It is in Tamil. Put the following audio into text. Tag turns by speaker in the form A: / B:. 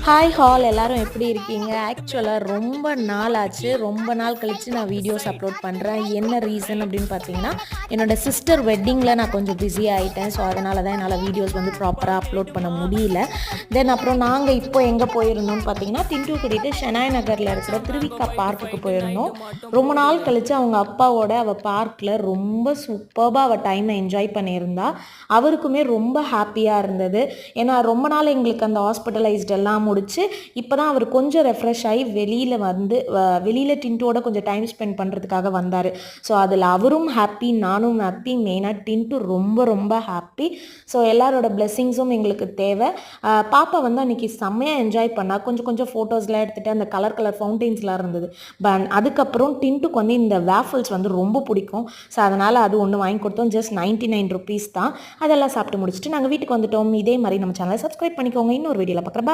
A: ஹாய் ஹால் எல்லாரும் எப்படி இருக்கீங்க? ஆக்சுவலாக ரொம்ப நாள் ஆச்சு. ரொம்ப நாள் கழித்து நான் வீடியோஸ் அப்லோட் பண்ணுறேன். என்ன ரீசன் அப்படின்னு பார்த்தீங்கன்னா, என்னோட சிஸ்டர் வெட்டிங்கில் நான் கொஞ்சம் பிஸி ஆகிட்டேன். ஸோ அதனால தான் என்னால் வீடியோஸ் வந்து ப்ராப்பராக அப்லோட் பண்ண முடியல. தென் அப்புறம் நாங்கள் இப்போ எங்கே போயிருந்தோம்னு பார்த்தீங்கன்னா, திண்டு கூட்டிகிட்டு ஷெனாய் நகரில் இருக்கிற திருவிக்கா பார்க்குக்கு போயிருந்தோம். ரொம்ப நாள் கழித்து அவங்க அப்பாவோட அவள் பார்க்கில் ரொம்ப சூப்பராக அவள் டைமை என்ஜாய் பண்ணியிருந்தா. அவருக்குமே ரொம்ப ஹாப்பியாக இருந்தது. ஏன்னா ரொம்ப நாள் எங்களுக்கு அந்த ஹாஸ்பிட்டலைஸ்ட் எல்லாம் முடிச்சு இப்போ தான் அவர் கொஞ்சம் ரெஃப்ரெஷ் ஆகி வெளியில் டின்ட்டோட கொஞ்சம் டைம் ஸ்பெண்ட் பண்ணுறதுக்காக வந்தார். ஸோ அதில் அவரும் ஹாப்பி, நானும் ஹாப்பி, மெயினாக டின்ட்டு ரொம்ப ரொம்ப ஹாப்பி. ஸோ எல்லாரோட பிளெஸ்ஸிங்ஸும் எங்களுக்கு தேவை. பாப்பா வந்து அன்றைக்கி செம்மையாக என்ஜாய் பண்ணால் கொஞ்சம் கொஞ்சம் ஃபோட்டோஸ்லாம் எடுத்துகிட்டு அந்த கலர் கலர் ஃபவுண்டெயின்ஸ்லாம் இருந்தது. அதுக்கப்புறம் டின்ட்டுக்கு வந்து இந்த வேஃபல்ஸ் வந்து ரொம்ப பிடிக்கும். ஸோ அதனால் அது ஒன்று வாங்கி கொடுத்தோம். ஜஸ்ட் 99 ருபீஸ் தான். அதெல்லாம் சாப்பிட்டு முடிச்சுட்டு நாங்கள் வீட்டுக்கு வந்துட்டோம். இதே மாதிரி நம்ம சேனலை சப்ஸ்கிரைப் பண்ணிக்கோங்க. இன்னொரு வீடியோவில் பார்க்குறேன். பாய்.